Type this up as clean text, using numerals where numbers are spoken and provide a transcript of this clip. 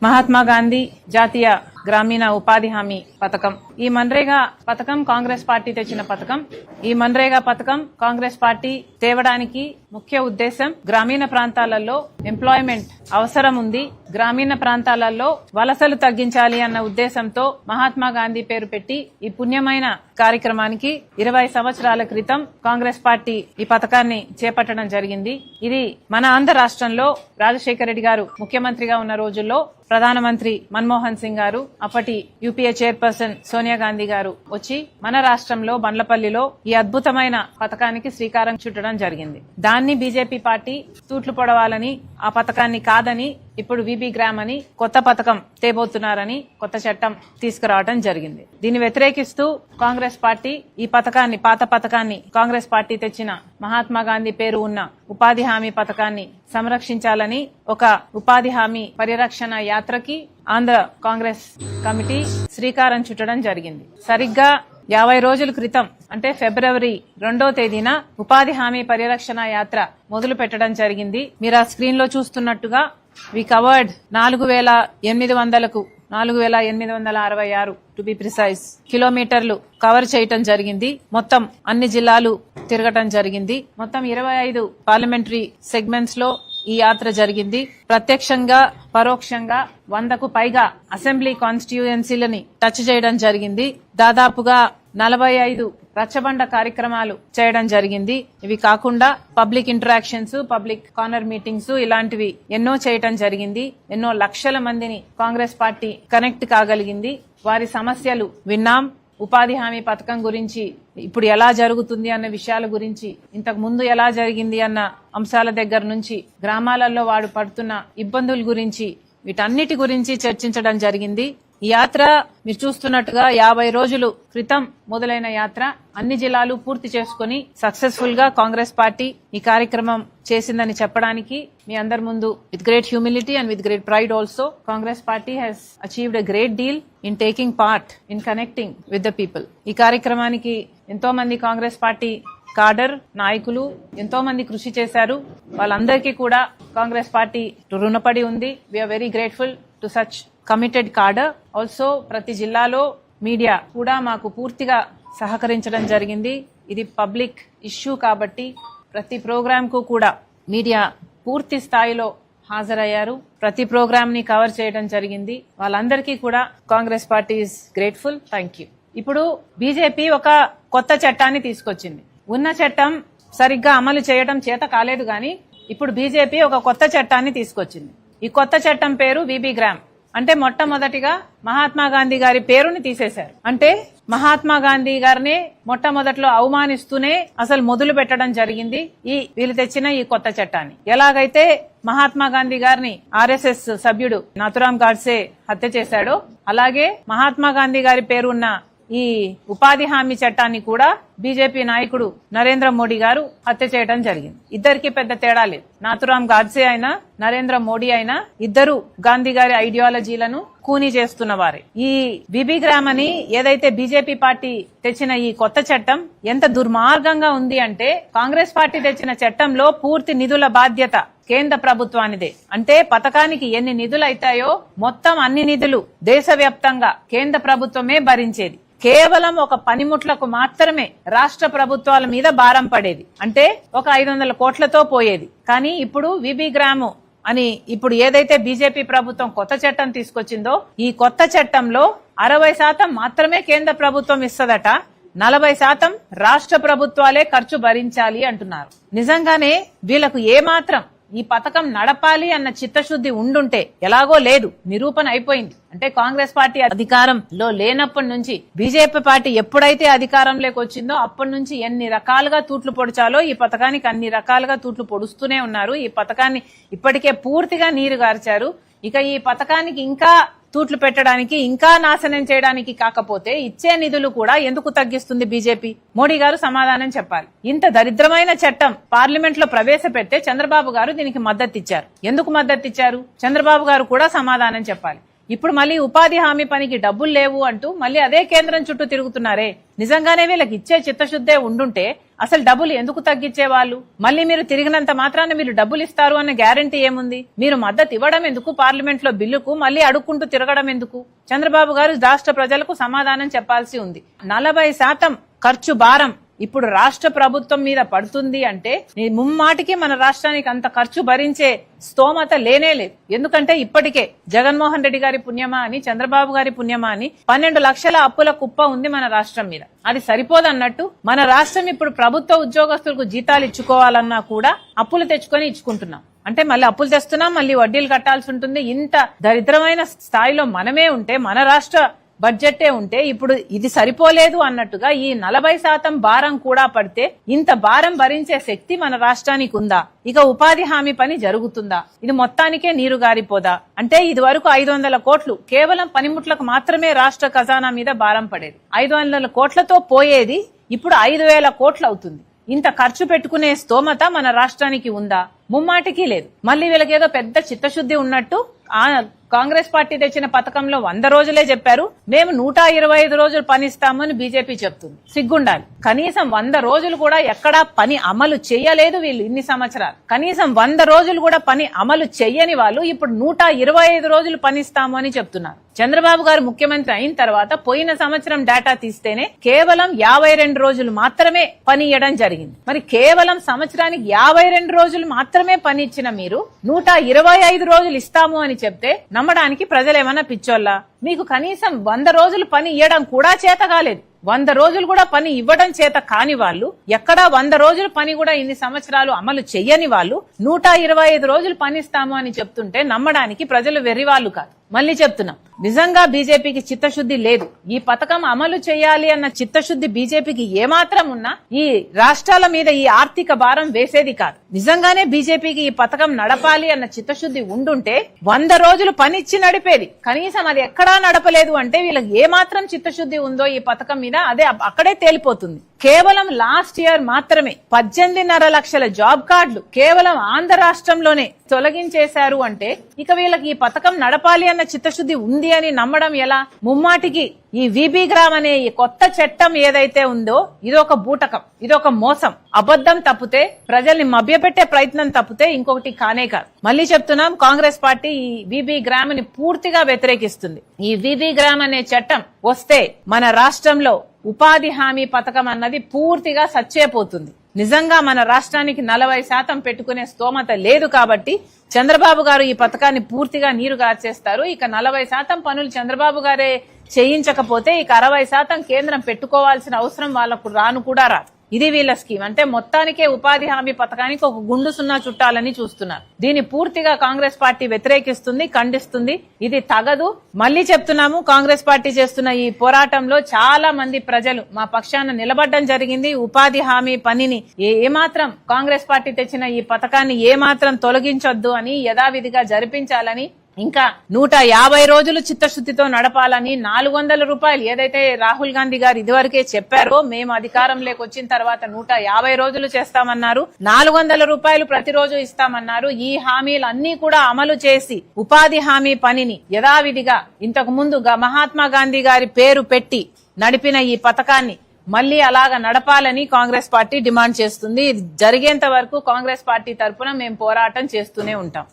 మహాత్మా గాంధీ జాతీయ గ్రామీణ ఉపాధి హామీ పథకం. ఈ మన్రేగా పథకం కాంగ్రెస్ పార్టీ తెచ్చిన పథకం. ఈ మన్రేగా పథకం కాంగ్రెస్ పార్టీ తేవడానికి ముఖ్య ఉద్దేశం గ్రామీణ ప్రాంతాలలో ఎంప్లాయ్మెంట్ అవసరం ఉంది, గ్రామీణ ప్రాంతాలలో వలసలు తగ్గించాలి అన్న ఉద్దేశంతో మహాత్మా గాంధీ పేరు పెట్టి ఈ పుణ్యమైన కార్యక్రమానికి 20 సంవత్సరాల క్రితం కాంగ్రెస్ పార్టీ ఈ పథకాన్ని చేపట్టడం జరిగింది. ఇది మన ఆంధ్ర రాష్ట్రంలో రాజశేఖర రెడ్డి గారు ముఖ్యమంత్రిగా ఉన్న రోజుల్లో ప్రధానమంత్రి మన్మోహన్ సింగ్ గారు, అప్పటి యూపీఏ చైర్పర్సన్ సోనియా గాంధీ గారు వచ్చి మన రాష్ట్రంలో బండ్లపల్లిలో ఈ అద్భుతమైన పథకానికి శ్రీకారం చుట్టడం జరిగింది. దాన్ని బీజేపీ పార్టీ తూట్లు పొడవాలని, ఆ పథకాన్ని కాదని ఇప్పుడు విబి గ్రామ్ అని కొత్త పథకం తేబోతున్నారని కొత్త చట్టం తీసుకురావడం జరిగింది. దీన్ని వ్యతిరేకిస్తూ కాంగ్రెస్ పార్టీ ఈ పథకాన్ని, పాత పథకాన్ని, కాంగ్రెస్ పార్టీ తెచ్చిన మహాత్మా గాంధీ పేరు ఉన్న ఉపాధి హామీ పథకాన్ని సంరక్షించాలని ఒక ఉపాధి హామీ పరిరక్షణ యాత్రకి ఆంధ్ర కాంగ్రెస్ కమిటీ శ్రీకారం చుట్టడం జరిగింది. సరిగ్గా 50 రోజుల క్రితం అంటే ఫిబ్రవరి 2వ తేదీన ఉపాధి హామీ పరిరక్షణ యాత్ర మొదలు పెట్టడం జరిగింది. మీరు ఆ స్క్రీన్ లో చూస్తున్నట్టుగా we covered 4,866 to be precise కిలోమీటర్లు కవర్ చేయటం జరిగింది. మొత్తం అన్ని జిల్లాలు తిరగటం జరిగింది. మొత్తం 25 పార్లమెంటరీ సెగ్మెంట్స్ లో ఈ యాత్ర జరిగింది. ప్రత్యక్షంగా పరోక్షంగా 100కు పైగా అసెంబ్లీ కాన్స్టిట్యూయెన్సీలని టచ్ చేయడం జరిగింది. దాదాపుగా 45 రచ్చబండ కార్యక్రమాలు చేయడం జరిగింది. ఇవి కాకుండా public interactions, public corner meetings ఇలాంటివి ఎన్నో చేయటం జరిగింది. ఎన్నో లక్షల మందిని కాంగ్రెస్ పార్టీ కనెక్ట్ కాగలిగింది. వారి సమస్యలు విన్నాం. ఉపాధి హామీ పథకం గురించి ఇప్పుడు ఎలా జరుగుతుంది అన్న విషయాల గురించి, ఇంతకు ముందు ఎలా జరిగింది అన్న అంశాల దగ్గర నుంచి, గ్రామాలలో వాడు పడుతున్న ఇబ్బందుల గురించి, వీటన్నిటి గురించి చర్చించడం జరిగింది. ఈ యాత్ర మీరు చూస్తున్నట్టుగా 50 రోజులు క్రితం మొదలైన యాత్ర అన్ని జిల్లాలు పూర్తి చేసుకుని సక్సెస్ఫుల్ గా కాంగ్రెస్ పార్టీ ఈ కార్యక్రమం చేసిందని చెప్పడానికి మీ అందరి ముందు with great humility and with great pride also Congress party has achieved a great deal in taking part in connecting with the people. ఈ కార్యక్రమానికి ఎంతో మంది కాంగ్రెస్ పార్టీ కాడర్ నాయకులు ఎంతో మంది కృషి చేశారు. వాళ్ళందరికీ కూడా కాంగ్రెస్ పార్టీ రుణపడి ఉంది. We are very grateful to such committed cadre. Also ప్రతి జిల్లాలో మీడియా కూడా మాకు పూర్తిగా సహకరించడం జరిగింది. ఇది పబ్లిక్ ఇష్యూ కాబట్టి ప్రతి ప్రోగ్రామ్ కు కూడా మీడియా పూర్తి స్థాయిలో హాజరయ్యారు. ప్రతి ప్రోగ్రామ్ ని కవర్ చేయడం జరిగింది. వాళ్ళందరికీ కూడా Congress party is grateful. Thank you. ఇప్పుడు బీజేపీ ఒక కొత్త చట్టాన్ని తీసుకొచ్చింది. ఉన్న చట్టం సరిగ్గా అమలు చేయడం చేత కాలేదు గాని ఇప్పుడు బీజేపీ ఒక కొత్త చట్టాన్ని తీసుకొచ్చింది. ఈ కొత్త చట్టం పేరు విబి గ్రామ్. అంటే మొట్టమొదటిగా మహాత్మా గాంధీ గారి పేరుని తీసేశారు. అంటే మహాత్మా గాంధీ గారిని మొట్టమొదట్లో అవమానిస్తూనే అసలు మొదలు పెట్టడం జరిగింది వీళ్ళు తెచ్చిన ఈ కొత్త చట్టాన్ని. ఎలాగైతే మహాత్మా గాంధీ గారిని ఆర్ఎస్ఎస్ సభ్యుడు నాథురామ్ గాడ్సే హత్య చేశాడో అలాగే మహాత్మా గాంధీ గారి పేరున్న ఈ ఉపాధి హామీ చట్టాన్ని కూడా బీజేపీ నాయకుడు నరేంద్ర మోడీ గారు హత్య చేయడం జరిగింది. ఇద్దరికి పెద్ద తేడా లేదు. నాథురామ్ గాడ్సే అయినా నరేంద్ర మోడీ అయినా ఇద్దరు గాంధీ గారి ఐడియాలజీలను కూనీ చేస్తున్న వారే. ఈ విబి గ్రామ్ అని ఏదైతే బీజేపీ పార్టీ తెచ్చిన ఈ కొత్త చట్టం ఎంత దుర్మార్గంగా ఉంది అంటే కాంగ్రెస్ పార్టీ తెచ్చిన చట్టంలో పూర్తి నిధుల బాధ్యత కేంద్ర ప్రభుత్వానిదే. అంటే పథకానికి ఎన్ని నిధులు అవుతాయో మొత్తం అన్ని నిధులు దేశవ్యాప్తంగా కేంద్ర ప్రభుత్వమే భరించేది. కేవలం ఒక పనిముట్లకు మాత్రమే రాష్ట్ర ప్రభుత్వాల మీద భారం పడేది. అంటే ఒక 500 కోట్లతో పోయేది. కానీ ఇప్పుడు విబి గ్రామ్ అని ఇప్పుడు ఏదైతే బీజేపీ ప్రభుత్వం కొత్త చట్టం తీసుకొచ్చిందో ఈ కొత్త చట్టంలో 60% మాత్రమే కేంద్ర ప్రభుత్వం ఇస్తదట, 40% రాష్ట్ర ప్రభుత్వాలే ఖర్చు భరించాలి అంటున్నారు. నిజంగానే వీళ్లకు ఏమాత్రం ఈ పథకం నడపాలి అన్న చిత్తశుద్ధి ఉండుంటే, ఎలాగో లేదు, నిరూపణ అయిపోయింది. అంటే కాంగ్రెస్ పార్టీ అధికారంలో లేనప్పటి నుంచి బీజేపీ పార్టీ ఎప్పుడైతే అధికారంలోకి వచ్చిందో అప్పటి నుంచి ఎన్ని రకాలుగా తూట్లు పొడిచాలో ఈ పథకానికి అన్ని రకాలుగా తూట్లు పొడుస్తూనే ఉన్నారు. ఈ పథకాన్ని ఇప్పటికే పూర్తిగా నీరు గార్చారు. ఇక ఈ పథకానికి ఇంకా తూట్లు పెట్టడానికి, ఇంకా నాశనం చేయడానికి కాకపోతే ఇచ్చే నిధులు కూడా ఎందుకు తగ్గిస్తుంది బీజేపీ? మోడీ గారు సమాధానం చెప్పాలి. ఇంత దరిద్రమైన చట్టం పార్లమెంట్ లో ప్రవేశపెడితే చంద్రబాబు గారు దీనికి మద్దతు ఇచ్చారు. ఎందుకు మద్దతు ఇచ్చారు? చంద్రబాబు గారు కూడా సమాధానం చెప్పాలి. ఇప్పుడు మళ్ళీ ఉపాధి హామీ పనికి డబ్బులు లేవు అంటూ మళ్ళీ అదే కేంద్రం చుట్టూ తిరుగుతున్నారే. నిజంగానే వీళ్ళకి ఇచ్చే చిత్తశుద్ధే ఉండుంటే అసలు డబ్బులు ఎందుకు తగ్గించేవాళ్ళు? మళ్ళీ మీరు తిరిగినంత మాత్రాన మీరు డబ్బులు ఇస్తారు అన్న గ్యారంటీ ఏముంది? మీరు మద్దతు ఇవ్వడం ఎందుకు? పార్లమెంట్ లో బిల్లుకు మళ్ళీ అడుక్కుంటూ తిరగడం ఎందుకు? చంద్రబాబు గారు రాష్ట్ర ప్రజలకు సమాధానం చెప్పాల్సి ఉంది. 40% ఖర్చు భారం ఇప్పుడు రాష్ట్ర ప్రభుత్వం మీద పడుతుంది అంటే ముమ్మాటికి మన రాష్ట్రానికి అంత ఖర్చు భరించే స్తోమత లేనే లేదు. ఎందుకంటే ఇప్పటికే జగన్మోహన్ రెడ్డి గారి పుణ్యమా అని, చంద్రబాబు గారి పుణ్యమా అని 12 లక్షల అప్పుల కుప్ప ఉంది మన రాష్ట్రం మీద. అది సరిపోదన్నట్టు మన రాష్ట్రం ఇప్పుడు ప్రభుత్వ ఉద్యోగస్తులకు జీతాలు ఇచ్చుకోవాలన్నా కూడా అప్పులు తెచ్చుకొని ఇచ్చుకుంటున్నాం. అంటే మళ్ళీ అప్పులు తెస్తున్నాం, మళ్ళీ వడ్డీలు కట్టాల్సి ఉంటుంది. ఇంత దరిద్రమైన స్థాయిలో మనమే ఉంటే, మన రాష్ట్ర బడ్జెటే ఉంటే ఇప్పుడు ఇది సరిపోలేదు అన్నట్టుగా ఈ 40% భారం కూడా పడితే ఇంత భారం భరించే శక్తి మన రాష్ట్రానికి ఉందా? ఇక ఉపాధి హామీ పని జరుగుతుందా? ఇది మొత్తానికే నీరు గారిపోదా? అంటే ఇది వరకు 500 కోట్లు కేవలం పనిముట్లకు మాత్రమే రాష్ట్ర ఖజానా మీద భారం పడేది. 500 కోట్లతో పోయేది ఇప్పుడు 5,000 కోట్లు అవుతుంది. ఇంత ఖర్చు పెట్టుకునే స్తోమత మన రాష్ట్రానికి ఉందా? ముమ్మాటికి లేదు. మళ్ళీ వీళ్ళకేదో పెద్ద చిత్తశుద్ధి ఉన్నట్టు కాంగ్రెస్ పార్టీ తెచ్చిన పథకంలో 100 రోజులే చెప్పారు, మేము 125 రోజులు పని ఇస్తామని బీజేపీ చెప్తుంది. సిగ్గుండాలి. కనీసం 100 రోజులు కూడా ఎక్కడా పని అమలు చేయలేదు వీళ్ళు ఇన్ని సంవత్సరాలు. కనీసం 100 రోజులు కూడా పని అమలు చెయ్యని వాళ్ళు ఇప్పుడు 125 రోజులు పని ఇస్తాము అని చెప్తున్నారు. చంద్రబాబు గారు ముఖ్యమంత్రి అయిన తర్వాత పోయిన సంవత్సరం డేటా తీస్తేనే కేవలం 52 రోజులు మాత్రమే పని ఇవ్వడం జరిగింది. మరి కేవలం సంవత్సరానికి 52 రోజులు మాత్రమే పని ఇచ్చిన మీరు 125 రోజులు ఇస్తాము అని చెప్తే నమ్మడానికి ప్రజలేమన్నా పిచ్చోళ్ళా? మీకు కనీసం 100 రోజులు పని ఇవ్వడం కూడా చేత కాలేదు. 100 రోజులు కూడా పని ఇవ్వడం చేత కాని వాళ్ళు, ఎక్కడా 100 రోజులు పని కూడా ఇన్ని సంవత్సరాలు అమలు చెయ్యని వాళ్ళు 125 రోజులు పని ఇస్తాము అని చెప్తుంటే నమ్మడానికి ప్రజలు వెర్రివాళ్లు కాదు. మళ్ళీ చెప్తున్నాం, నిజంగా బీజేపీకి చిత్తశుద్ధి లేదు. ఈ పథకం అమలు చేయాలి అన్న చిత్తశుద్ధి బీజేపీకి ఏమాత్రం ఉన్నా ఈ రాష్ట్రాల మీద ఈ ఆర్థిక భారం వేసేది కాదు. నిజంగానే బీజేపీకి ఈ పథకం నడపాలి అన్న చిత్తశుద్ధి ఉండుంటే 100 రోజులు పనిచ్చి నడిపేది. కనీసం అది ఎక్కడా నడపలేదు అంటే వీళ్ళకి ఏమాత్రం చిత్తశుద్ధి ఉందో ఈ పథకం మీద అదే అక్కడే తేలిపోతుంది. కేవలం లాస్ట్ ఇయర్ మాత్రమే 18.5 లక్షల జాబ్ కార్డులు కేవలం ఆంధ్ర రాష్ట్రంలోనే తొలగించేశారు అంటే ఇక వీళ్ళకి ఈ పథకం నడపాలి అన్న చిత్తశుద్ధి ఉంది అని నమ్మడం ఎలా? ముమ్మాటికి ఈ వీబీ గ్రామ్ అనే ఈ కొత్త చట్టం ఏదైతే ఉందో ఇదొక బూటకం, ఇదొక మోసం, అబద్ధం తప్పితే, ప్రజల్ని మభ్యపెట్టే ప్రయత్నం తప్పితే ఇంకొకటి కానే కాదు. మళ్ళీ చెప్తున్నాం, కాంగ్రెస్ పార్టీ ఈ వీబీ గ్రామ్ ని పూర్తిగా వ్యతిరేకిస్తుంది. ఈ వీబీ గ్రామ్ అనే చట్టం వస్తే మన రాష్ట్రంలో ఉపాధి హామీ పథకం అన్నది పూర్తిగా సచ్చేపోతుంది. నిజంగా మన రాష్ట్రానికి 40% పెట్టుకునే స్తోమత లేదు కాబట్టి చంద్రబాబు గారు ఈ పథకాన్ని పూర్తిగా నీరు గార్చేస్తారు. ఇక 40% పనులు చంద్రబాబు గారే చేయించకపోతే ఇక 60% కేంద్రం పెట్టుకోవాల్సిన అవసరం వాళ్లకు రాను కూడా రాదు. ఇది వీళ్ళ స్కీమ్. అంటే మొత్తానికే ఉపాధి హామీ పథకానికి ఒక గుండు సున్నా చుట్టాలని చూస్తున్నారు. దీన్ని పూర్తిగా కాంగ్రెస్ పార్టీ వ్యతిరేకిస్తుంది, ఖండిస్తుంది. ఇది తగదు. మళ్లీ చెప్తున్నాము, కాంగ్రెస్ పార్టీ చేస్తున్న ఈ పోరాటంలో చాలా మంది ప్రజలు మా పక్షాన నిలబడడం జరిగింది. ఉపాధి హామీ పనిని ఏమాత్రం కాంగ్రెస్ పార్టీ తెచ్చిన ఈ పథకాన్ని ఏమాత్రం తొలగించొద్దు అని, యథావిధిగా జరిపించాలని, ఇంకా 150 రోజులు చిత్తశుద్ధితో నడపాలని, 400 రూపాయలు ఏదైతే రాహుల్ గాంధీ గారు ఇదివరకే చెప్పారో మేము అధికారంలోకి వచ్చిన తర్వాత 150 రోజులు చేస్తామన్నారు, 400 రూపాయలు ప్రతిరోజు ఇస్తామన్నారు. ఈ హామీలు అన్ని కూడా అమలు చేసి ఉపాధి హామీ పనిని యథావిధిగా ఇంతకు ముందు మహాత్మా గాంధీ గారి పేరు పెట్టి నడిపిన ఈ పథకాన్ని మళ్లీ అలాగా నడపాలని కాంగ్రెస్ పార్టీ డిమాండ్ చేస్తుంది. ఇది జరిగేంత వరకు కాంగ్రెస్ పార్టీ తరఫున మేము పోరాటం చేస్తూనే ఉంటాం.